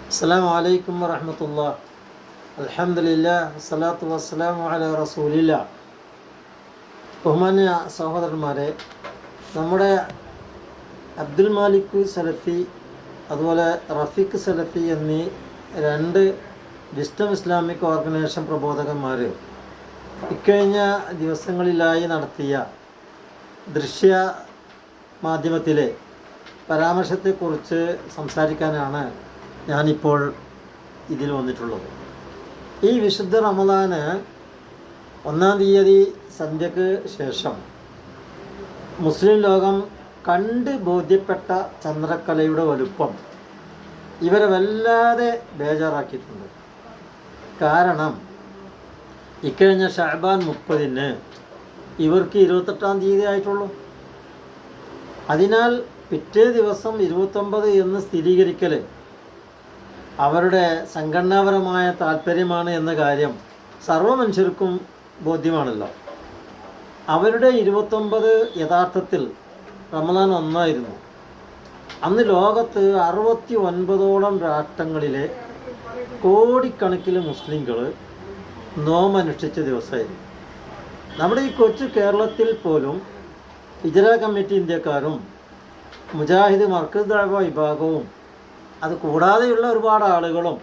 അസ്സലാമു അലൈക്കും വറഹ്മത്തുള്ളാഹി. അൽഹംദുലില്ലാഹ് വസ്സലാത്തു വസ്സലാമു അലാ റസൂലില്ലാഹ്. ബഹുമാന്യ സഹോദരന്മാരെ, നമ്മുടെ അബ്ദുൽ മാലിക് സലഫി അതുപോലെ റഫീഖ് സലഫി എന്നീ രണ്ട് വിസ്ഡം ഇസ്ലാമിക് ഓർഗനൈസേഷൻ പ്രബോധകന്മാർ ഇക്കഴിഞ്ഞ ദിവസങ്ങളിലായി നടത്തിയ ദൃശ്യ മാധ്യമത്തിലെ പരാമർശത്തെക്കുറിച്ച് സംസാരിക്കാനാണ് ഞാനിപ്പോൾ ഇതിൽ വന്നിട്ടുള്ളത്. ഈ വിശുദ്ധ റമദാന് 1-ാം തീയതി സന്ധ്യക്ക് ശേഷം മുസ്ലിം ലോകം കണ്ട് ബോധ്യപ്പെട്ട ചന്ദ്രക്കലയുടെ വലുപ്പം ഇവരെ വല്ലാതെ ബേജാറാക്കിയിട്ടുണ്ട്. കാരണം ഇക്കഴിഞ്ഞ ഷഅബാൻ 30-ന് ഇവർക്ക് 28-ാം തീയതി ആയിട്ടുള്ളൂ. അതിനാൽ പിറ്റേ ദിവസം 29 എന്ന് സ്ഥിരീകരിക്കൽ അവരുടെ സംഘടനാപരമായ താല്പര്യമാണ് എന്ന കാര്യം സർവ്വ മനുഷ്യർക്കും ബോധ്യമാണല്ലോ. അവരുടെ 29 യഥാർത്ഥത്തിൽ റമദാൻ 1 അന്ന് ലോകത്ത് 69ഓളം രാഷ്ട്രങ്ങളിലെ കോടിക്കണക്കിന് മുസ്ലിങ്ങൾ നോമ്പനുഷ്ഠിച്ച ദിവസമായിരുന്നു. നമ്മുടെ ഈ കൊച്ചു കേരളത്തിൽ പോലും ഹിജ്റ കമ്മിറ്റി ഇന്ത്യക്കാരും മുജാഹിദ് മർക്കസ് ദഅവ വിഭാഗവും അത് കൂടാതെയുള്ള ഒരുപാട് ആളുകളും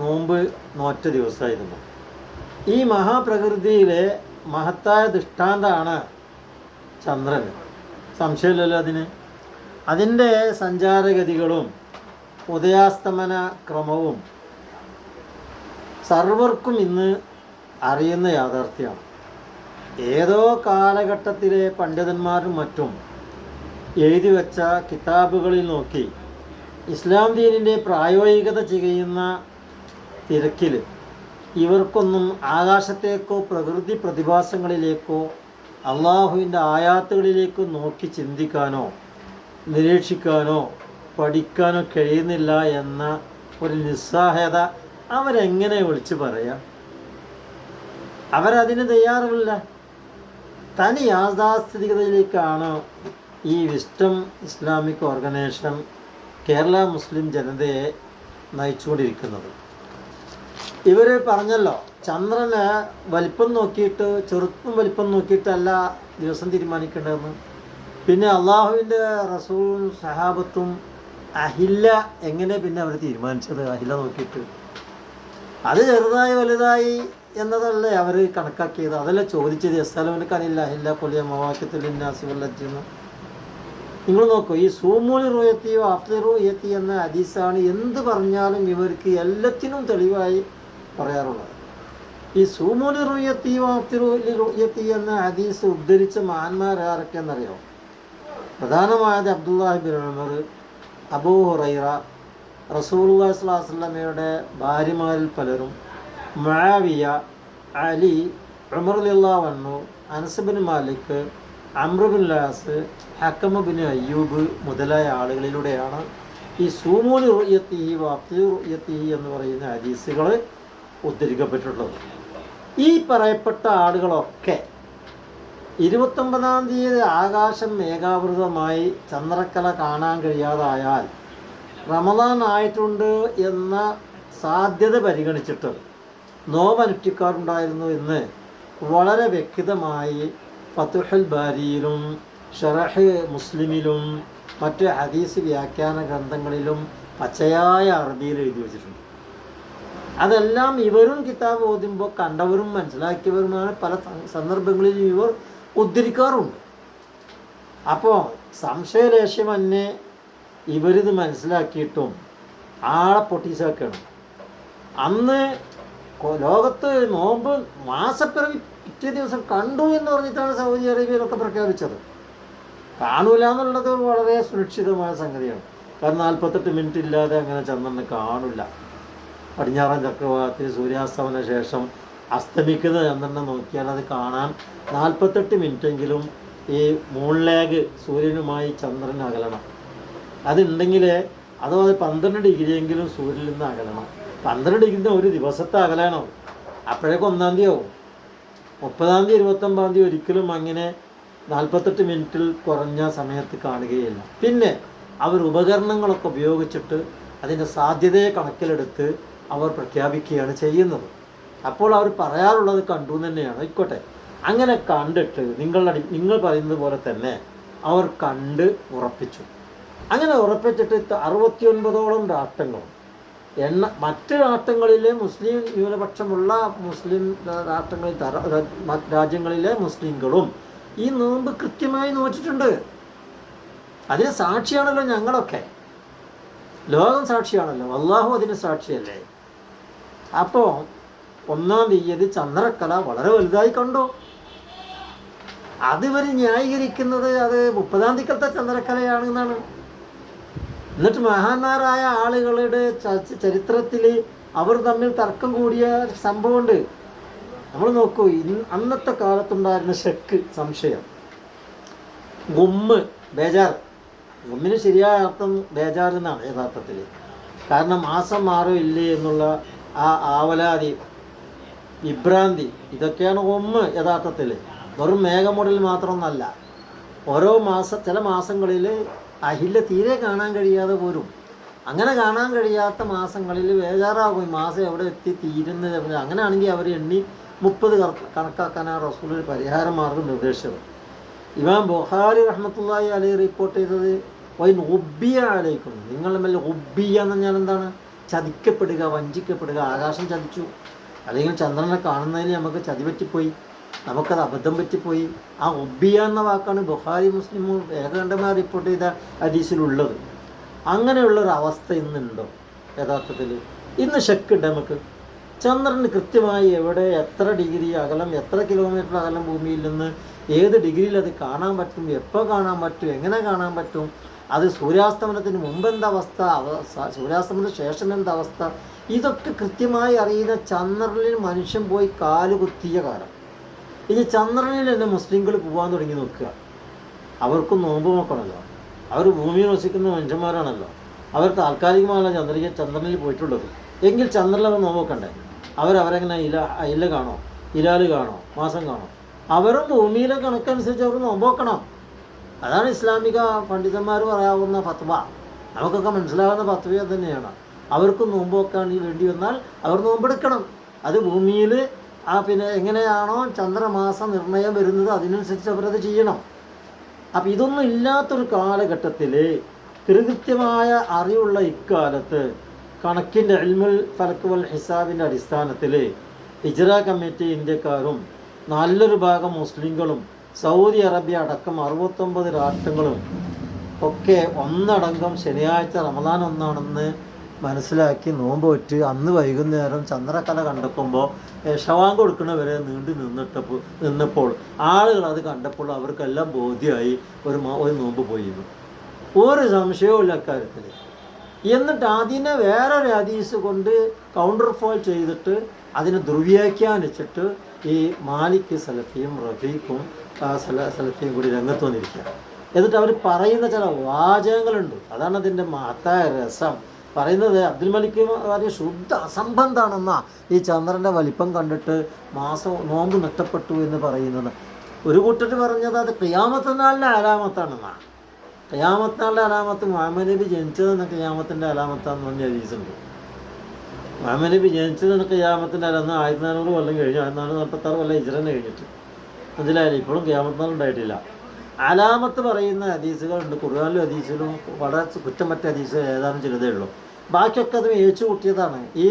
നോമ്പ് നോറ്റ ദിവസമായിരുന്നു. ഈ മഹാപ്രകൃതിയിലെ മഹത്തായ ദൃഷ്ടാന്തമാണ് ചന്ദ്രൻ, സംശയമില്ലല്ലോ അതിന്. അതിൻ്റെ സഞ്ചാരഗതികളും ഉദയാസ്തമന ക്രമവും സർവർക്കും ഇന്ന് അറിയുന്ന യാഥാർത്ഥ്യമാണ്. ഏതോ കാലഘട്ടത്തിലെ പണ്ഡിതന്മാരും മറ്റും എഴുതി വച്ച കിതാബുകളിൽ നോക്കി ഇസ്ലാം ദീനിൻ്റെ പ്രായോഗികത ചെയ്യുന്ന തിരക്കിൽ ഇവർക്കൊന്നും ആകാശത്തേക്കോ പ്രകൃതി പ്രതിഭാസങ്ങളിലേക്കോ അള്ളാഹുവിൻ്റെ ആയാത്തുകളിലേക്കോ നോക്കി ചിന്തിക്കാനോ നിരീക്ഷിക്കാനോ പഠിക്കാനോ കഴിയുന്നില്ല എന്ന ഒരു നിസ്സഹായത അവരെങ്ങനെ വിളിച്ചു പറയാം? അവരതിന് തയ്യാറില്ല. തനി യാഥാസ്ഥിതികതയിലേക്കാണ് ഈ വിസ്ഡം ഇസ്ലാമിക് ഓർഗനൈസേഷൻ കേരള മുസ്ലിം ജനതയെ നയിച്ചുകൊണ്ടിരിക്കുന്നത്. ഇവർ പറഞ്ഞല്ലോ, ചന്ദ്രന് വലിപ്പം നോക്കിയിട്ട്, ചെറുപ്പം വലിപ്പം നോക്കിയിട്ടല്ല ദിവസം തീരുമാനിക്കേണ്ടതെന്ന്. പിന്നെ അള്ളാഹുവിൻ്റെ റസൂലും സഹാബത്തും അഹില്ല എങ്ങനെ പിന്നെ അവർ തീരുമാനിച്ചത്? അഹില്ല നോക്കിയിട്ട് അത് ചെറുതായി വലുതായി എന്നതല്ലേ അവർ കണക്കാക്കിയത്? അതല്ല ചോദിച്ചത്. എസ്സലമിനക്ക് അനില്ല അഹില്ല കൊല്ലിയ മവാക്കത്തിലിന്നാസിവല്ലെന്ന്. നിങ്ങൾ നോക്കൂ, ഈ സൂമൂലി റുയത്തിയോ അഫ്ലി റുയത്തി എന്ന ഹദീസാണ് എന്ത് പറഞ്ഞാലും ഇവർക്ക് എല്ലാത്തിനും തെളിവായി പറയാറുള്ളത്. ഈ സൂമൂലി റുയത്തിയോ അഫ്ലി റുയത്തി എന്ന ഹദീസ് ഉദ്ധരിച്ച മഹാന്മാരാരൊക്കെ എന്നറിയോ? പ്രധാനമായത് അബ്ദുല്ലാഹി ബിൻ ഉമർ, അബൂ ഹുറൈറ, റസൂലുള്ളാഹി സ്വല്ലല്ലാഹു അലൈഹി വസല്ലമയുടെ ഭാര്യമാരിൽ പലരും, മുആവിയ, അലി, ഉമർ റളിയല്ലാഹു അൻഹു, Anas bin Malik, Amr bin Las, Hakama bin Ayyub മുതലായ ആളുകളിലൂടെയാണ് ഈ സൂമൂലി റുയത്തി വഫ്തി റുയത്തി എന്ന് പറയുന്ന ഹദീസുകൾ ഉദ്ധരിക്കപ്പെട്ടിട്ടുള്ളത്. ഈ പറയപ്പെട്ട ആളുകളൊക്കെ 29-ാം തീയതി ആകാശം മേഘാവൃതമായി ചന്ദ്രക്കല കാണാൻ കഴിയാതായാൽ റമദാൻ ആയിട്ടുണ്ട് എന്ന സാധ്യത പരിഗണിച്ചിട്ട് നോമ്പനുഷ്ഠിക്കാറുണ്ടായിരുന്നു എന്ന് വളരെ വ്യക്തമായി ഫതുഹുൽ ബാരിയിലും ഷറഹ് മുസ്ലിമിലും മറ്റ് ഹദീസ് വ്യാഖ്യാന ഗ്രന്ഥങ്ങളിലും പച്ചയായ അറബിയിൽ എഴുതി വച്ചിട്ടുണ്ട്. അതെല്ലാം ഇവരും കിതാബ് ഓതുമ്പോൾ കണ്ടവരും മനസ്സിലാക്കിയവരുമാണ് പല സന്ദർഭങ്ങളിലും ഇവർ ഉദ്ധരിക്കാറുണ്ട്. അപ്പോൾ സംശയലേശമന്യേ ഇവരിത് മനസ്സിലാക്കിയിട്ടും ആളെ പൊട്ടീസാക്കണം. അന്ന് ലോകത്ത് നോമ്പ് മാസപ്പിറവി പിറ്റേ ദിവസം കണ്ടു എന്ന് പറഞ്ഞിട്ടാണ് സൗദി അറേബ്യയിലൊക്കെ പ്രഖ്യാപിച്ചത്. കാണൂല എന്നുള്ളത് വളരെ സുരക്ഷിതമായ സംഗതിയാണ്. കാരണം 48 മിനിറ്റ് ഇല്ലാതെ അങ്ങനെ ചന്ദ്രനെ കാണില്ല. പടിഞ്ഞാറൻ ചക്രവാളത്തിൽ സൂര്യാസ്തമന ശേഷം അസ്തമിക്കുന്ന ചന്ദ്രനെ നോക്കിയാൽ അത് കാണാൻ 48 മിനിറ്റെങ്കിലും ഈ മൂൺലാഗ് സൂര്യനുമായി ചന്ദ്രൻ അകലണം. അതുണ്ടെങ്കിലേ അതോ അത് 12 ഡിഗ്രിയെങ്കിലും സൂര്യനിൽ നിന്ന് അകലണം. 12 ഡിഗ്രി ഒരു ദിവസത്തെ അകലണം. അപ്പോഴേക്കും 1-ാം തീയതി ആവും. 30-ാം തീയതി 29-ാം തീയതി ഒരിക്കലും അങ്ങനെ 48 മിനിറ്റിൽ കുറഞ്ഞ സമയത്ത് കാണുകയില്ല. പിന്നെ അവർ ഉപകരണങ്ങളൊക്കെ ഉപയോഗിച്ചിട്ട് അതിൻ്റെ സാധ്യതയെ കണക്കിലെടുത്ത് അവർ പ്രഖ്യാപിക്കുകയാണ് ചെയ്യുന്നത്. അപ്പോൾ അവർ പറയാറുള്ളത് കണ്ടു തന്നെയാണ്. ആയിക്കോട്ടെ, അങ്ങനെ കണ്ടിട്ട് നിങ്ങൾ പറയുന്നത് പോലെ തന്നെ അവർ കണ്ട് ഉറപ്പിച്ചു. അങ്ങനെ ഉറപ്പിച്ചിട്ട് 69ഓളം രാഷ്ട്രങ്ങളും മറ്റ് രാഷ്ട്രങ്ങളിലെ മുസ്ലിം ന്യൂനപക്ഷമുള്ള മുസ്ലിം രാജ്യങ്ങളിലെ മുസ്ലിങ്ങളും ഈ നോമ്പ് കൃത്യമായി നോറ്റിട്ടുണ്ട്. അതിന് സാക്ഷിയാണല്ലോ ഞങ്ങളൊക്കെ, ലോകം സാക്ഷിയാണല്ലോ, അള്ളാഹു അതിന് സാക്ഷിയല്ലേ. അപ്പോൾ 1-ാം തീയതി ചന്ദ്രക്കല വളരെ വലുതായി കണ്ടു. അതിവർ ന്യായീകരിക്കുന്നത് അത് 30-ാം തീയതിക്കലത്തെ ചന്ദ്രക്കലയാണെന്നാണ്. എന്നിട്ട് മഹാന്മാരായ ആളുകളുടെ ചരിത്രത്തിൽ അവർ തമ്മിൽ തർക്കം കൂടിയ സംഭവമുണ്ട്. നമ്മൾ നോക്കൂ, അന്നത്തെ കാലത്തുണ്ടായിരുന്ന ഷക്ക്, സംശയം, ഗുമ്മ്, ബേജാർ. ഗുമ്മിന് ശരിയായ അർത്ഥം ബേജാർ എന്നാണ് യഥാർത്ഥത്തിൽ. കാരണം മാസം മാറോ ഇല്ലേ എന്നുള്ള ആ ആവലാതി, വിഭ്രാന്തി, ഇതൊക്കെയാണ് ഗുമ്മ് യഥാർത്ഥത്തിൽ. വെറും മേഘമൂടൽ മാത്രമൊന്നല്ല. ഓരോ ചില മാസങ്ങളിൽ അഹില്ല തീരെ കാണാൻ കഴിയാതെ പോരും. അങ്ങനെ കാണാൻ കഴിയാത്ത മാസങ്ങളിൽ ബേജാറാകും, ഈ മാസം എവിടെ എത്തി തീരുന്നത്. അങ്ങനെയാണെങ്കിൽ അവർ എണ്ണി 30 കണക്കാക്കാനാണ് റസൂൽ ഒരു പരിഹാര മാർഗം നിർദ്ദേശിച്ചത്. ഇമാം ബുഖാരി റഹ്മത്തുള്ളാഹി അലൈഹി റിപ്പോർട്ട് ചെയ്തത് വൈൻ ഉബ്ബിയ അലൈക്കും, നിങ്ങൾ മേൽ ഉബ്ബിയ എന്ന് പറഞ്ഞാൽ എന്താണ്? ചതിക്കപ്പെടുക, വഞ്ചിക്കപ്പെടുക. ആകാശം ചതിച്ചു, അല്ലെങ്കിൽ ചന്ദ്രനെ കാണുന്നതിന് നമുക്ക് ചതി പറ്റിപ്പോയി, നമുക്കത് അബദ്ധം പറ്റിപ്പോയി. ആ ഉബ്ബിയ എന്ന വാക്കാണ് ബുഖാരി മുസ്ലിമും ഏകകണ്ഠമായി റിപ്പോർട്ട് ചെയ്ത ഹദീസിലുള്ളത്. അങ്ങനെയുള്ളൊരവസ്ഥ ഇന്നുണ്ടോ യഥാർത്ഥത്തിൽ? ഇന്ന് ഷക്കുണ്ട് നമുക്ക്. ചന്ദ്രന് കൃത്യമായി എവിടെ, എത്ര ഡിഗ്രി അകലം, എത്ര കിലോമീറ്റർ അകലം ഭൂമിയിൽ നിന്ന് ഏത് ഡിഗ്രിയിൽ അത് കാണാൻ പറ്റും, എപ്പോൾ കാണാൻ പറ്റും, എങ്ങനെ കാണാൻ പറ്റും, അത് സൂര്യാസ്തമനത്തിന് മുമ്പ് എന്തവസ്ഥ, സൂര്യാസ്തമനത്തിന് ശേഷം എന്തവസ്ഥ, ഇതൊക്കെ കൃത്യമായി അറിയുന്ന ചന്ദ്രനിൽ മനുഷ്യൻ പോയി കാലുകുത്തിയ കാലം. ഇനി ചന്ദ്രനിൽ തന്നെ മുസ്ലിങ്ങൾ പോകാൻ തുടങ്ങി നോക്കുക. അവർക്കും നോമ്പ് നോക്കണമല്ലോ, അവർ ഭൂമിയിൽ വസിക്കുന്ന മനുഷ്യന്മാരാണല്ലോ, അവർ താൽക്കാലികമായ ചന്ദ്രനിൽ പോയിട്ടുള്ളത്. എങ്കിൽ ചന്ദ്രനിൽ അവർ നോമ്പ് നോക്കണ്ടേ? അവരെങ്ങനെ ഇല കാണോ, ഇലാല് കാണോ, മാസം കാണോ? അവരും ഭൂമിയിലെ കണക്കനുസരിച്ച് അവർ നോമ്പ് നോക്കണം. അതാണ് ഇസ്ലാമിക പണ്ഡിതന്മാർ പറയാവുന്ന ഫത്വ. നമുക്കൊക്കെ മനസ്സിലാകുന്ന ഫത്വ തന്നെയാണ്. അവർക്ക് നോമ്പ് നോക്കാൻ വേണ്ടി വന്നാൽ അവർ നോമ്പെടുക്കണം. അത് ഭൂമിയിൽ പിന്നെ എങ്ങനെയാണോ ചന്ദ്രമാസ നിർണയം വരുന്നത് അതിനനുസരിച്ച് അവരത് ചെയ്യണം. അപ്പം ഇതൊന്നും ഇല്ലാത്തൊരു കാലഘട്ടത്തിൽ കൃത്യമായ അറിവുള്ള ഇക്കാലത്ത് കണക്കിൻ്റെ ഇൽമുൽ ഫലക്ക് വൽ ഹിസാബിൻ്റെ അടിസ്ഥാനത്തിൽ ഹിജ്റ കമ്മിറ്റി ഇന്ത്യക്കാരും നല്ലൊരു ഭാഗം മുസ്ലിങ്ങളും സൗദി അറേബ്യ അടക്കം 69 രാഷ്ട്രങ്ങളും ഒക്കെ ഒന്നടങ്കം ശനിയാഴ്ച റമദാൻ ഒന്നാണെന്ന് മനസ്സിലാക്കി നോമ്പ് വെച്ച് അന്ന് വൈകുന്നേരം ചന്ദ്രക്കല കണ്ടെത്തുമ്പോൾ ഷവാൻ കൊടുക്കുന്നവരെ നിന്നപ്പോൾ ആളുകൾ അത് കണ്ടപ്പോൾ അവർക്കെല്ലാം ബോധ്യമായി ഒരു നോമ്പ് പോയിരുന്നു. ഒരു സംശയവുമില്ല അക്കാര്യത്തിൽ. എന്നിട്ട് അതിനെ വേറൊരു ഹദീസ് കൊണ്ട് കൗണ്ടർ ഫോൾ ചെയ്തിട്ട് അതിനെ ദുർവ്യാഖ്യാനിച്ചിട്ട് ഈ മാലിക് സലഫിയും റഫീഖും സലഫിയും കൂടി രംഗത്ത് വന്നിരിക്കുക. എന്നിട്ട് അവർ പറയുന്ന ചില വാചകങ്ങളുണ്ട്, അതാണ് അതിൻ്റെ മഹത്തായ രസം. പറയുന്നത് അബ്ദുൽ മലിക് ശുദ്ധ അസംബന്ധമാണെന്നാ ഈ ചന്ദ്രൻ്റെ വലിപ്പം കണ്ടിട്ട് നോമ്പ് നഷ്ടപ്പെട്ടു എന്ന് പറയുന്നത്. ഒരു കൂട്ടർ പറഞ്ഞത് അത് ഖിയാമത്ത് നാളിൻ്റെ അലാമത്താണെന്നാണ്. ഖിയാമത്ത് നാളിൻ്റെ അലാമത്ത് മുഹമ്മദ് നബി ജനിച്ചതെന്ന് ഖിയാമത്തിൻ്റെ അലാമത്താന്ന് പറഞ്ഞ ഹദീസുണ്ട്. മുഹമ്മദ് നബി ജനിച്ചതെന്ന് ഖിയാമത്തിൻ്റെ അലാന്ന് 1400 കൊല്ലം കഴിഞ്ഞു, 1446 കൊല്ലം ഹിജ്റനെ കഴിഞ്ഞിട്ട്. മനസ്സിലായാലും ഇപ്പോഴും ഖിയാമത്ത് നാൾ ഉണ്ടായിട്ടില്ല. അലാമത്ത് പറയുന്ന ഹദീസുകളുണ്ട്, ഖുർആനിലും ഹദീസിലും വളരെ കുറ്റം പറ്റ ഹദീസുകൾ ഏതാനും ചിലതേ ഉള്ളൂ. ബാക്കിയൊക്കെ അത് ഏച്ചു കൂട്ടിയതാണ്. ഈ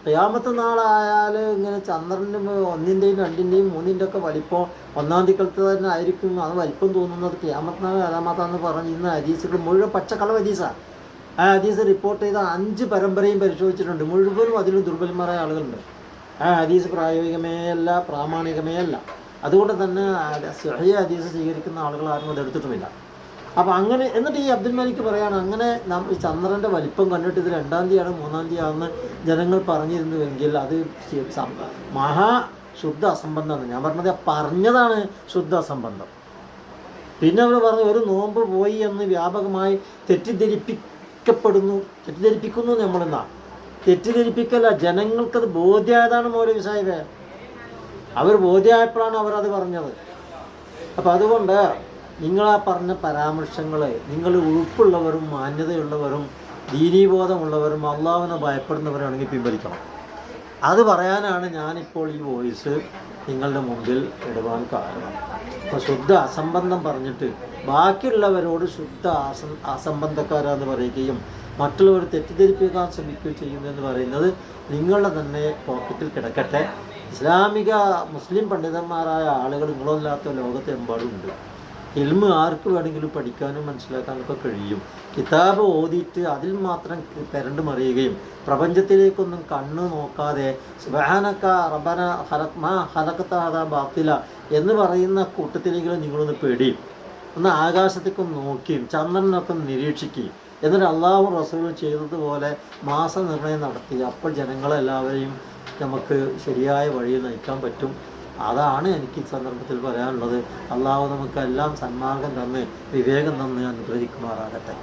ഖിയാമത്ത് നാളായാൽ ഇങ്ങനെ ചന്ദ്രൻ്റെ 1-ൻ്റെയും 2-ൻ്റെയും 3-ൻ്റെ ഒക്കെ വലിപ്പം 1-ാം തീയതിക്കലത്ത് തന്നെ ആയിരിക്കും. അത് വലിപ്പം തോന്നുന്നത് ഖിയാമത്ത് നാൾ അലാമത്താന്ന് പറഞ്ഞിരുന്ന ഹദീസുകൾ മുഴുവൻ പച്ചക്കളവ് ഹദീസാണ്. ആ ഹദീസ് റിപ്പോർട്ട് ചെയ്ത 5 പരമ്പരയും പരിശോധിച്ചിട്ടുണ്ട്. മുഴുവനും അതിൽ ദുർബലന്മാരായ ആളുകളുണ്ട്. ആ ഹദീസ് പ്രായോഗികമേ അല്ല, പ്രാമാണികമേ അല്ല. അതുകൊണ്ട് തന്നെ സ്വഹീഹ് ഹദീസ് സ്വീകരിക്കുന്ന ആളുകൾ ആരും അത് എടുത്തിട്ടുമില്ല. അപ്പോൾ അങ്ങനെ എന്നിട്ട് ഈ അബ്ദുൽ മലിക് പറയാണ്, അങ്ങനെ ഈ ചന്ദ്രൻ്റെ വലിപ്പം കണ്ടിട്ട് ഇത് 2-ാം തീയതിയാണ് 3-ാം തീയതിയാണെന്ന് ജനങ്ങൾ പറഞ്ഞിരുന്നുവെങ്കിൽ അത് ശുദ്ധ അസംബന്ധമാണ്. ഞാൻ പറഞ്ഞതാണ് ശുദ്ധ അസംബന്ധം. പിന്നെ അവർ പറഞ്ഞു ഒരു നോമ്പ് പോയി എന്ന് വ്യാപകമായി തെറ്റിദ്ധരിപ്പിക്കുന്നു നമ്മളെന്നാ. തെറ്റിദ്ധരിപ്പിക്കല്ല, ജനങ്ങൾക്കത് ബോധ്യമായതാണ് മൗലവി സാഹിബേ. അവർ ബോധ്യമായപ്പോഴാണ് അവരത് പറഞ്ഞത്. അപ്പം അതുകൊണ്ട് നിങ്ങളാ പറഞ്ഞ പരാമർശങ്ങൾ നിങ്ങൾ ഉൾപ്പുള്ളവരും മാന്യതയുള്ളവരും ദീനീബോധമുള്ളവരും അള്ളാഹുവിനെ ഭയപ്പെടുന്നവരാണെങ്കിൽ പിൻവലിക്കണം. അത് പറയാനാണ് ഞാനിപ്പോൾ ഈ വോയിസ് നിങ്ങളുടെ മുമ്പിൽ ഇടുവാൻ കാരണം. അപ്പോൾ ശുദ്ധ അസംബന്ധം പറഞ്ഞിട്ട് ബാക്കിയുള്ളവരോട് ശുദ്ധ അസംബന്ധക്കാരാന്ന് പറയുകയും മറ്റുള്ളവർ തെറ്റിദ്ധരിപ്പിക്കാൻ ശ്രമിക്കുകയും ചെയ്യുന്നതെന്ന് പറയുന്നത് നിങ്ങളുടെ തന്നെ പോക്കറ്റിൽ കിടക്കട്ടെ. ഇസ്ലാമിക മുസ്ലിം പണ്ഡിതന്മാരായ ആളുകൾ നിങ്ങളല്ലാത്ത ലോകത്തെമ്പാടുമുണ്ട്. ഇൽമ് ആർക്ക് വേണമെങ്കിലും പഠിക്കാനും മനസ്സിലാക്കാനൊക്കെ കഴിയും. കിതാബ് ഓതിയിട്ട് അതിൽ മാത്രം പെരണ്ട് മറിയുകയും പ്രപഞ്ചത്തിലേക്കൊന്നും കണ്ണ് നോക്കാതെ സുബ്ഹാനക റബ്ബന ഖലഖത ഹദാ ബാത്തില എന്ന് പറയുന്ന കൂട്ടത്തിലേക്ക് നിങ്ങളൊന്ന് പേടിയും, ഒന്ന് ആകാശത്തേക്കൊന്ന് നോക്കിയും ചന്ദ്രനൊക്കെ നിരീക്ഷിക്കുകയും എന്നിട്ട് അള്ളാഹു റസൂൽ ചെയ്തതുപോലെ മാസനിർണയം നടത്തി അപ്പോൾ ജനങ്ങളെല്ലാവരെയും നമുക്ക് ശരിയായ വഴിയിൽ നയിക്കാൻ പറ്റും. അതാണ് എനിക്ക് ഈ സന്ദർഭത്തിൽ പറയാനുള്ളത്. അള്ളാഹു നമുക്കെല്ലാം സന്മാർഗം തന്ന് വിവേകം തന്ന് അനുഗ്രഹിക്കുമാറാകട്ടെ.